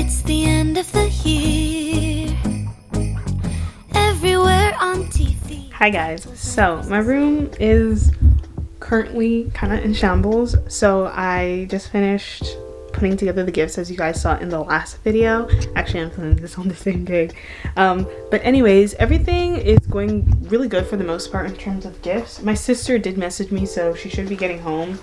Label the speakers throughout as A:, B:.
A: It's the end of the year. Everywhere on TV.
B: Hi guys, so my room is currently kind of in shambles. So I just finished putting together the gifts as you guys saw in the last video. Actually, I'm filming this on the same day. But anyways, everything is going really good for the most part in terms of gifts. My sister did message me, so she should be getting home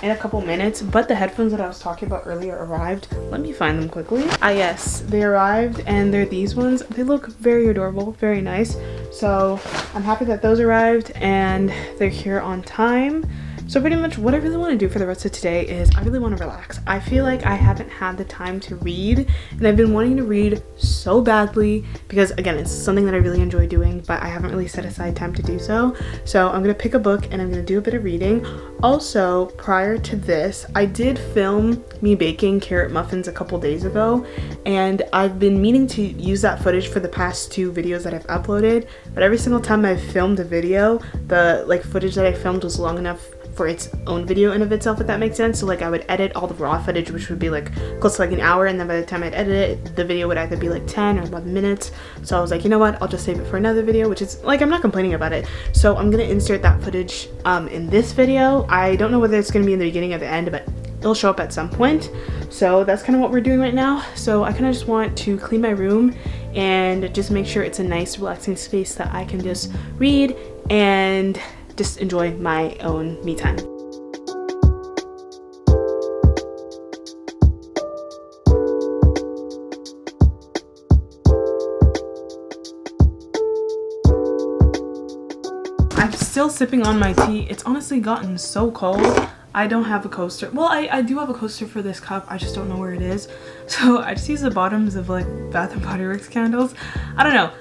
B: in a couple minutes. But the headphones that I was talking about earlier arrived. Let me find them quickly. Yes, they arrived, and they're these ones. They look very adorable, very nice. So I'm happy that those arrived and they're here on time. So pretty much what I really want to do for the rest of today is I really want to relax. I feel like I haven't had the time to read, and I've been wanting to read so badly because, again, it's something that I really enjoy doing, but I haven't really set aside time to do so. So I'm going to pick a book and I'm going to do a bit of reading. Also, prior to this, I did film me baking carrot muffins a couple days ago, and I've been meaning to use that footage for the past 2 videos that I've uploaded, but every single time I've filmed a video, the footage that I filmed was long enough for its own video in of itself, if that makes sense. So like I would edit all the raw footage, which would be like close to like an hour, and then by the time I'd edit it, the video would either be like 10 or 11 minutes. So I was like, you know what, I'll just save it for another video, which is like, I'm not complaining about it. So I'm gonna insert that footage in this video. I don't know whether it's gonna be in the beginning or the end, but it'll show up at some point. So that's kind of what we're doing right now. So I kind of just want to clean my room and just make sure it's a nice relaxing space that I can just read and just enjoy my own me time. I'm still sipping on my tea. It's honestly gotten so cold. I don't have a coaster. Well, I do have a coaster for this cup. I just don't know where it is. So I just use the bottoms of like Bath and Body Works candles. I don't know.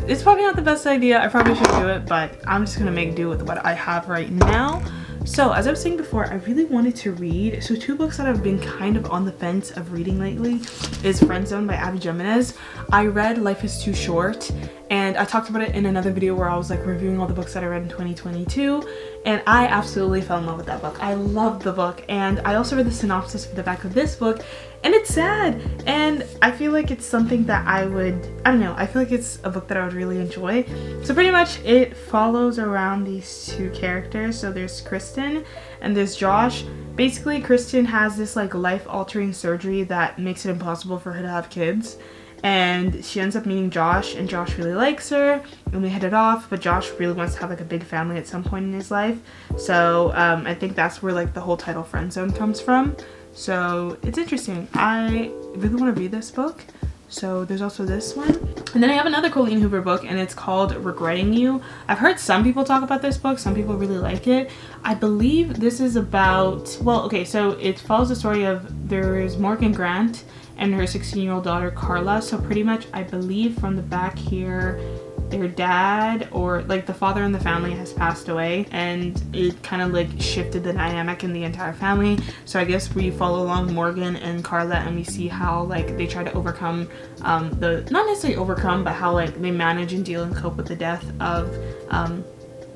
B: It's probably not the best idea. I probably should do it, but I'm just gonna make do with what I have right now. So as I was saying before, I really wanted to read. So 2 books that I've been kind of on the fence of reading lately is Friend Zone by Abby Jimenez. I read Life is Too Short, and I talked about it in another video where I was like reviewing all the books that I read in 2022, and I absolutely fell in love with that book. I loved the book, and I also read the synopsis for the back of this book, and it's sad, and I feel like it's something that I don't know, I feel like it's a book that I would really enjoy. So pretty much it follows around these 2 characters. So there's Kristen and there's Josh. Basically, Kristen has this like life-altering surgery that makes it impossible for her to have kids, and she ends up meeting Josh, and Josh really likes her, and we hit it off, but Josh really wants to have like a big family at some point in his life. So I think that's where like the whole title Friend Zone comes from. So it's interesting. I really want to read this book. So there's also this one. And then I have another Colleen Hoover book, and it's called Regretting You. I've heard some people talk about this book. Some people really like it. I believe this is about, well, okay, so it follows the story of, there's Morgan Grant and her 16-year-old daughter Carla. So pretty much I believe from the back here, their dad, or like the father in the family, has passed away, and it kind of like shifted the dynamic in the entire family. So I guess we follow along Morgan and Carla, and we see how like they try to overcome not necessarily overcome, but how like they manage and deal and cope with the death of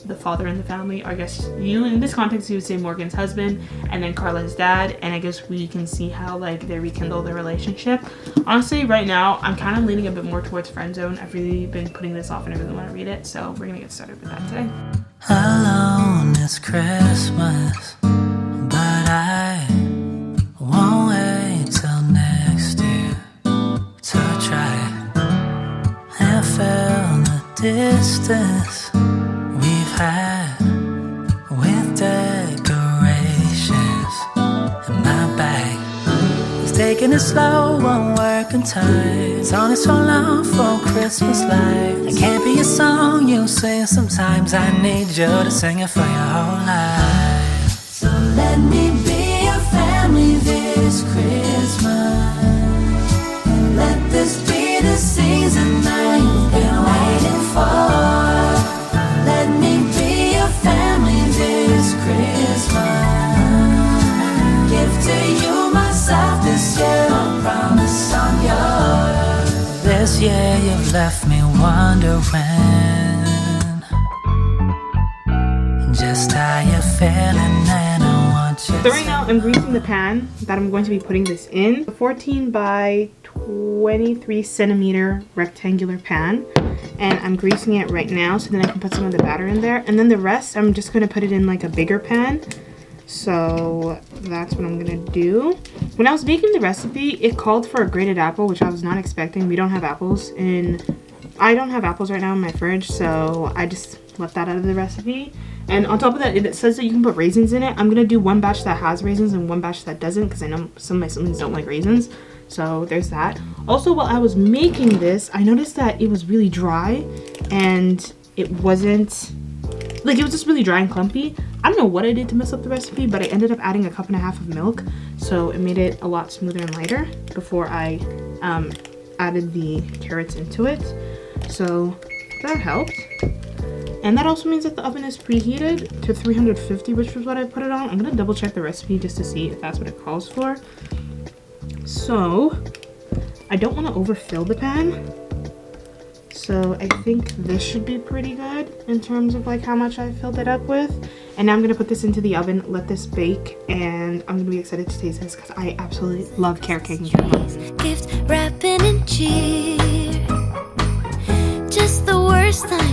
B: the father in the family. Or I guess in this context you would say Morgan's husband, and then Carla's dad, and I guess we can see how like they rekindle their relationship. Honestly, right now I'm kind of leaning a bit more towards Friend Zone. I've really been putting this off and I really want to read it, so we're gonna get started with that today.
C: Alone it's Christmas, but I won't wait till next year to try and feel the distance we've had with decorations in my bag. He's taking it slow on working time. It's only so long for Christmas lights. It can't be a song you sing sometimes. I need you to sing it for your whole life. So let me be your family this Christmas. Let this be the season that you've been waiting for. Let me be your family this Christmas. Give to you myself this year, I promise I'm yours. This year you've left me wondering just how you're feeling, and I want you
B: So right now I'm greasing the pan that I'm going to be putting this in. A 14 by 23 centimeter rectangular pan, and I'm greasing it right now so then I can put some of the batter in there, and then the rest I'm just going to put it in like a bigger pan. So that's what I'm gonna do. When I was making the recipe, it called for a grated apple, which I was not expecting. We don't have apples I don't have apples right now in my fridge, so I just left that out of the recipe. And on top of that, it says that you can put raisins in it. I'm gonna do one batch that has raisins and one batch that doesn't, because I know some of my siblings don't like raisins. So there's that. Also, while I was making this, I noticed that it was really dry, and it wasn't, like, it was just really dry and clumpy. I don't know what I did to mess up the recipe, but I ended up adding a cup and a half of milk, so it made it a lot smoother and lighter before I added the carrots into it. So that helped. And that also means that the oven is preheated to 350, which is what I put it on. I'm gonna double check the recipe just to see if that's what it calls for. So I don't want to overfill the pan, so I think this should be pretty good in terms of like how much I filled it up with. And now I'm gonna put this into the oven, let this bake, and I'm gonna be excited to taste this because I absolutely love carrot cake and caramel.
A: Gift wrapping and cheer. Just the worst time